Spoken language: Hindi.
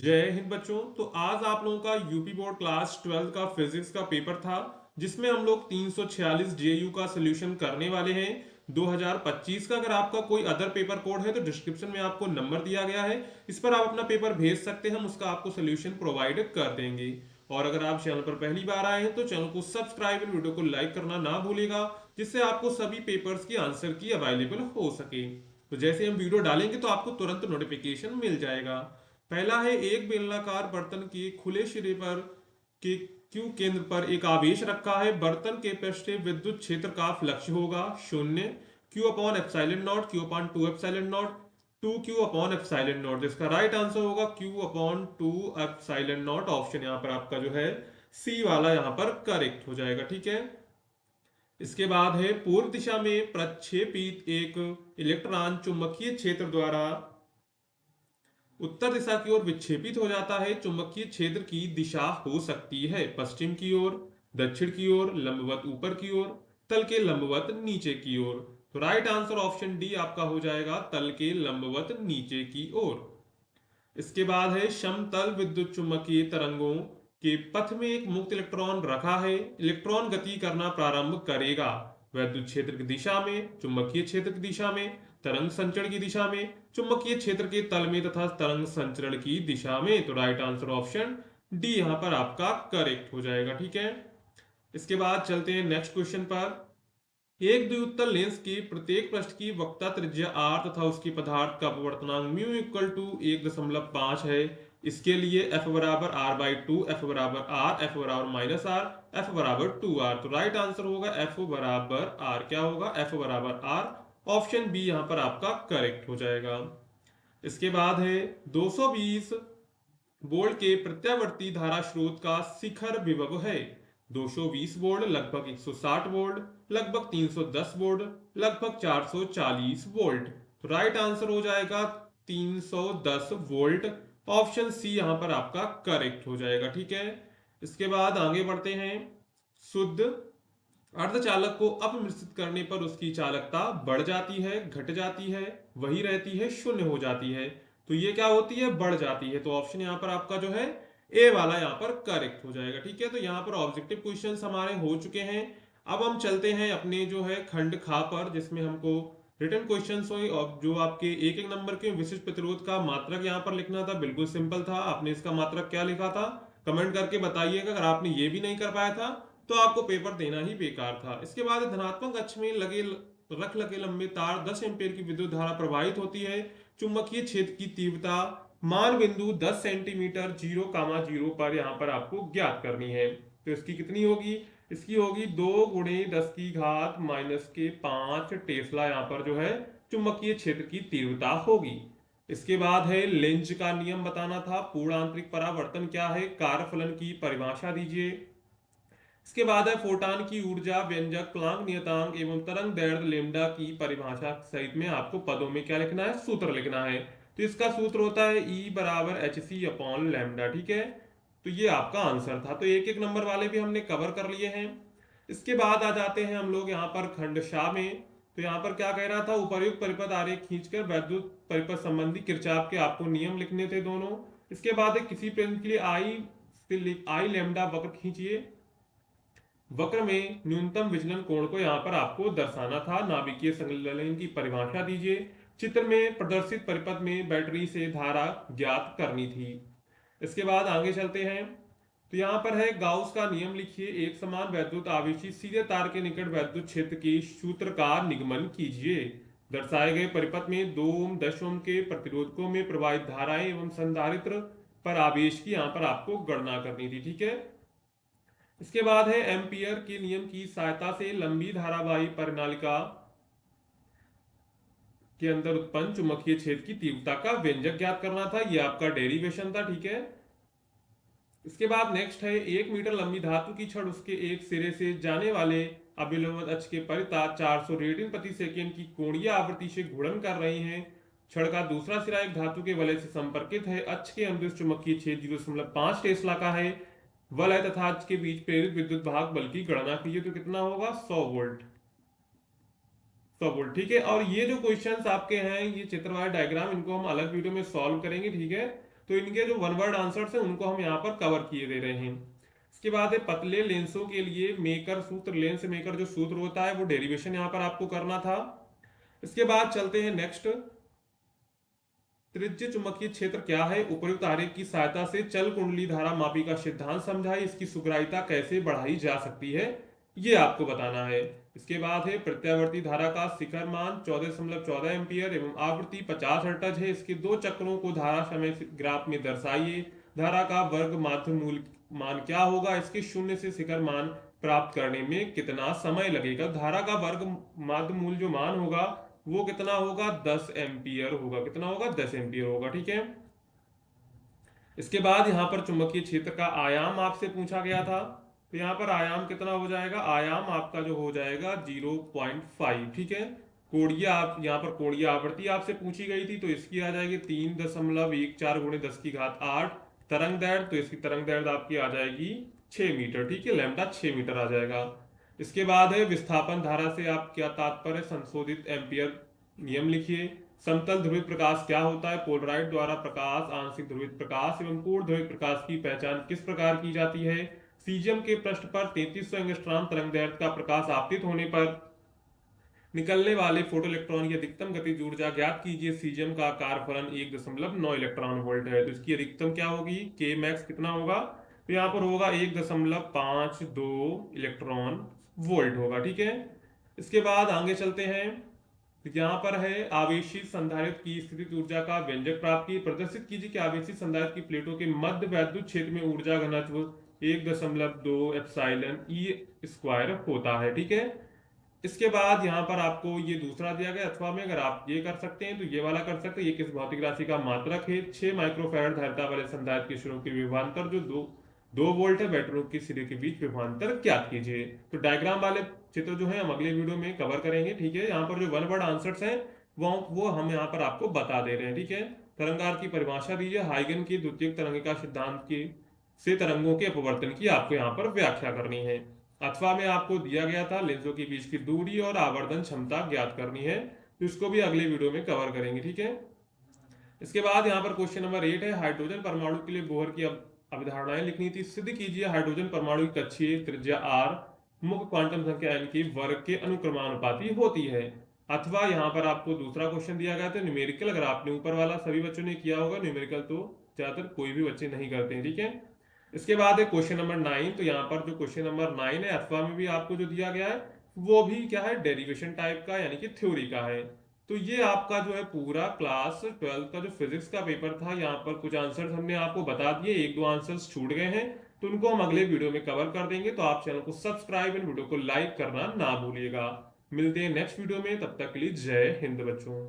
जय हिंद बच्चों। तो आज आप लोगों का यूपी बोर्ड क्लास 12 का फिजिक्स का पेपर था, जिसमें हम लोग 346 जेयू का सोल्यूशन करने वाले हैं 2025 का। अगर आपका कोई अदर पेपर कोड है तो डिस्क्रिप्शन में आपको नंबर दिया गया है, इस पर आप अपना पेपर भेज सकते हैं, हम उसका आपको सोल्यूशन प्रोवाइड कर देंगे। और अगर आप चैनल पर पहली बार आए हैं तो चैनल को सब्सक्राइब और वीडियो को लाइक करना ना भूलिएगा, जिससे आपको सभी पेपर्स की आंसर की अवेलेबल हो सके। तो जैसे हम वीडियो डालेंगे तो आपको तुरंत नोटिफिकेशन मिल जाएगा। पहला है, एक बेलनाकार बर्तन के खुले सिरे पर के क्यू केंद्र पर एक आवेश रखा है। बर्तन के पृष्ठ से विद्युत क्षेत्र का फ्लक्स होगा शून्य, q upon epsilon naught, q upon two epsilon naught, two q upon epsilon naught. इसका राइट आंसर होगा q upon two epsilon naught. Option यहाँ पर आपका जो है सी वाला यहाँ पर करेक्ट हो जाएगा। ठीक है। इसके बाद है, पूर्व दिशा में प्रक्षेपित एक इलेक्ट्रॉन चुंबकीय क्षेत्र द्वारा उत्तर दिशा की ओर विक्षेपित हो जाता है। चुंबकीय क्षेत्र की दिशा हो सकती है पश्चिम की ओर, दक्षिण की ओर, लंबवत ऊपर की ओर, तल के लंबवत नीचे की ओर। तो राइट आंसर ऑप्शन डी आपका हो जाएगा तल के लंबवत नीचे की ओर। इसके बाद है, समतल विद्युत चुम्बकीय तरंगों के पथ में एक मुक्त इलेक्ट्रॉन रखा है। इलेक्ट्रॉन गति करना प्रारंभ करेगा वैद्युत क्षेत्र की दिशा में, चुंबकीय क्षेत्र की दिशा में, तरंग संचरण की दिशा में, चुंबकीय क्षेत्र के तल में तथा तरंग संचरण की दिशा में। तो राइट आंसर ऑप्शन डी यहां पर आपका करेक्ट हो जाएगा। ठीक है। इसके बाद चलते हैं नेक्स्ट क्वेश्चन पर। एक द्विउत्तल लेंस के प्रत्येक पृष्ठ की वक्रता त्रिज्या r तथा उसकी पदार्थ का अपवर्तनांक म्यू इक्वल टू 1.5 है। इसके लिए f बराबर r बाई टू, f बराबर r, f बराबर माइनस r, f बराबर 2r। तो राइट आंसर होगा f बराबर r। क्या होगा? f बराबर r। ऑप्शन बी यहां पर आपका करेक्ट हो जाएगा। इसके बाद है, 220 वोल्ट के प्रत्यावर्ती धारा स्रोत का शिखर विभव है। 220 वोल्ट, लगभग 160 वोल्ट, लगभग 310 वोल्ट, लगभग 440 वोल्ट। तो राइट आंसर हो जाएगा 310 वोल्ट। ऑप्शन सी यहां पर आपका करेक्ट हो जाएगा। ठीक है। इसके बाद आगे बढ़ते हैं। शुद्ध अर्धचालक को अपमिश्रित करने पर उसकी चालकता बढ़ जाती है, घट जाती है, वही रहती है, शून्य हो जाती है। तो ये क्या होती है? बढ़ जाती है। तो ऑप्शन यहाँ पर आपका जो है ए वाला यहाँ पर करेक्ट हो जाएगा। ठीक है। तो यहाँ पर ऑब्जेक्टिव क्वेश्चंस हमारे हो चुके हैं। अब हम चलते हैं अपने जो है खंड खा पर, जिसमें हमको रिटर्न क्वेश्चंस हुए और जो आपके एक एक नंबर के विशिष्ट प्रतिरोध का मात्रक यहाँ पर लिखना था। बिल्कुल सिंपल था। आपने इसका मात्रक क्या लिखा था कमेंट करके बताइएगा। अगर आपने ये भी नहीं कर पाया था तो आपको पेपर देना ही बेकार था। इसके बाद धनात्मक अक्ष में लगे लंबे तार 10 एम्पीयर की विद्युत धारा प्रवाहित होती है। चुंबकीय क्षेत्र की तीव्रता मान बिंदु 10 सेंटीमीटर 0, 0 पर यहां पर आपको ज्ञात करनी है। तो इसकी कितनी होगी? इसकी होगी 2 गुणे 10 की घात माइनस के 5 टेस्ला यहां पर जो है चुंबकीय क्षेत्र की तीव्रता होगी। इसके बाद है, लेंज का नियम बताना था। पूर्ण आंतरिक परावर्तन क्या है? कार्यफलन की परिभाषा दीजिए। इसके बाद है, फोटान की ऊर्जा, व्यंजक, प्लांक नियतांक एवं तरंग दैर्ध्य लेमडा की परिभाषा सहित में आपको पदों में क्या लिखना है? सूत्र लिखना है। तो इसका सूत्र होता है ई बराबर एच सी अपॉन लेमडा। ठीक है। तो ये आपका आंसर था। तो एक एक नंबर वाले भी हमने कवर कर लिए हैं। इसके बाद आ जाते हैं हम लोग यहाँ पर खंड शाह में। तो यहाँ पर क्या कह रहा था? उपर्युक्त परिपथ आरेख खींचकर वैद्युत परिपथ संबंधी किरचॉफ के आपको नियम लिखने थे दोनों। इसके बाद है, किसी प्रश्न के लिए आई लेमडा वक्र खींचिए। वक्र में न्यूनतम विचलन कोण को यहां पर आपको दर्शाना था। नाभिकीय संलयन की परिभाषा दीजिए। चित्र में प्रदर्शित परिपथ में बैटरी से धारा ज्ञात करनी थी। इसके बाद आगे चलते हैं। तो यहां पर है, गाउस का नियम लिखिए। एक समान वैद्युत आवेशी सीधे तार के निकट वैद्युत क्षेत्र के सूत्र का निगमन कीजिए। दर्शाए गए परिपथ में 2 ओम 10 ओम के प्रतिरोधकों में प्रवाहित धाराएं एवं संधारित्र पर आवेश की यहां पर आपको गणना करनी थी। ठीक है। इसके बाद है, एम्पियर के नियम की सहायता से लंबी धारावाही परिनालिका के अंदर उत्पन्न चुंबकीय क्षेत्र की तीव्रता का व्यंजक ज्ञात करना था। यह आपका डेरिवेशन था। ठीक है। इसके बाद नेक्स्ट है, 1 मीटर लंबी धातु की छड़ उसके एक सिरे से जाने वाले अभिलंब अक्ष के परिता 400 रेडियन प्रति सेकेंड की कोणीय आवृत्ति से घूर्णन कर रही है। छड़ का दूसरा सिरा एक धातु के वलय से संपर्कित है। अक्ष के अनुदिश चुंबकीय क्षेत्र 0.5 टेस्ला का है। वलय तथा अक्ष के बीच प्रेरित विद्युत भाग बल की गणना कीजिए। तो कितना होगा? 100 वोल्ट। 100 वोल्ट। ठीक है। और ये जो क्वेश्चंस आपके हैं, ये चित्रवार डायग्राम, इनको हम अलग वीडियो में सॉल्व करेंगे। ठीक है। तो इनके जो वन वर्ड आंसर्स हैं उनको हम यहाँ पर कवर किए दे रहे हैं। इसके बाद है पतले लेंसों के लिए मेकर सूत्र, लेंस मेकर जो सूत्र होता है वो डेरिवेशन यहाँ पर आपको करना था। इसके बाद चलते हैं नेक्स्ट, त्रिज्य चुंबकीय क्षेत्र क्या है, उपयुक्त आरेख की सहायता से चल कुंडली धारा मापी का सिद्धांत समझाइए, इसकी सुग्राहिता कैसे बढ़ाई जा सकती है, ये आपको बताना है। इसके बाद है प्रत्यावर्ती धारा का शिखर मान 14.14 एम्पियर एवं आवृत्ति 50 हर्ट्ज है, इसके दो चक्रों को धारा समय ग्राफ में दर्शाइए, धारा का वर्ग माध्य मूल मान क्या होगा, इसके शून्य से शिखर मान प्राप्त करने में कितना समय लगेगा। धारा का वर्ग माध्य मूल जो मान होगा वो कितना होगा, 10 एम्पियर होगा। कितना होगा, 10 एम्पियर होगा। ठीक है। इसके बाद यहां पर चुंबकीय क्षेत्र का आयाम आपसे पूछा गया था, तो यहां पर आयाम कितना हो जाएगा, आयाम आपका जो हो जाएगा 0.5। ठीक है। कोणीय आप यहाँ पर कोणीय आवृत्ति आपसे पूछी गई थी, तो इसकी आ जाएगी 3.14 गुणे 10 की घात 8। तरंग दैर्घ्य, तो इसकी तरंग दैर्घ्य आपकी आ जाएगी 6 मीटर। ठीक है, लैम्डा 6 मीटर आ जाएगा। इसके बाद है विस्थापन धारा से आप क्या तात्पर्य, संशोधित एम्पियर नियम लिखिए। समतल ध्रुवित प्रकाश क्या होता है, पोलराइड द्वारा प्रकाश, आंशिक ध्रुवित प्रकाश एवं पूर्ण ध्रुवित प्रकाश की पहचान किस प्रकार की जाती है। सीजियम के पृष्ठ पर 3300 एंगस्ट्रॉम तरंग दैर्घ्य का प्रकाश आपतित होने पर निकलने वाले फोटो इलेक्ट्रॉन की अधिकतम गतिज ऊर्जा ज्ञात कीजिए। सीजियम का आकार फलन 1.9 इलेक्ट्रॉन वोल्ट है, तो इसकी अधिकतम क्या होगी, के मैक्स कितना होगा, तो यहाँ पर होगा 1.52 इलेक्ट्रॉन वोल्ट होगा। ठीक है। इसके बाद आगे चलते हैं, तो यहाँ पर है आवेशित संधारित्र की स्थितिज ऊर्जा का व्यंजक प्राप्त की, प्रदर्शित कीजिए कि आवेशित संधारित्र की प्लेटों के मध्य वैद्युत क्षेत्र में ऊर्जा घनत्व 1.2 एप्सिलॉन ई स्क्वायर होता है। ठीक है। इसके बाद यहाँ पर आपको ये दूसरा दिया गया, अथवा में अगर आप ये कर सकते हैं तो ये वाला कर सकते हैं। ये किस भौतिक राशि का मात्रक है, 6 माइक्रोफैराड धारिता वाले संधारित्र के सिरों के विभवांतर जो 2 वोल्ट है, बैटरियों के सिरे के बीच विभवांतर ज्ञात कीजिए। तो डायग्राम वाले चित्र जो है हम अगले वीडियो में कवर करेंगे। ठीक है। यहाँ पर जो वन वर्ड आंसर्स हैं वो हम यहाँ पर आपको बता दे रहे हैं। ठीक है। तरंगार की परिभाषा दीजिए, हाइगन की द्वितीयक तरंगिका सिद्धांत की से तरंगों के अपवर्तन की आपको यहाँ पर व्याख्या करनी है। अथवा में आपको दिया गया था लेंसों के बीच की दूरी और आवर्धन क्षमता ज्ञात करनी है, तो इसको भी अगले वीडियो में कवर करेंगे। ठीक है। इसके बाद यहाँ पर क्वेश्चन नंबर 8 है, हाइड्रोजन परमाणु के लिए बोहर की अवधारणाएं लिखनी थी, सिद्ध कीजिए हाइड्रोजन परमाणु की कक्षीय त्रिज्या r मुख्य क्वांटम संख्या n की वर्ग के अनुक्रमानुपाती होती है। अथवा यहाँ पर आपको दूसरा क्वेश्चन दिया गया था न्यूमेरिकल, अगर आपने ऊपर वाला सभी बच्चों ने किया होगा, न्यूमेरिकल तो ज्यादातर कोई भी बच्चे नहीं करते हैं। ठीक है। इसके बाद है क्वेश्चन नंबर 9, तो यहाँ पर जो क्वेश्चन नंबर 9 है अथवा में भी आपको जो दिया गया है वो भी क्या है, डेरिवेशन टाइप का यानी कि थ्योरी का है। तो ये आपका जो है पूरा क्लास 12 का जो फिजिक्स का पेपर था, यहाँ पर कुछ आंसर्स हमने आपको बता दिए, 1-2 आंसर्स छूट गए हैं, तो उनको हम अगले वीडियो में कवर कर देंगे। तो आप चैनल को सब्सक्राइब एंड वीडियो को लाइक करना ना भूलिएगा। मिलते हैं नेक्स्ट वीडियो में, तब तक के लिए जय हिंद बच्चों।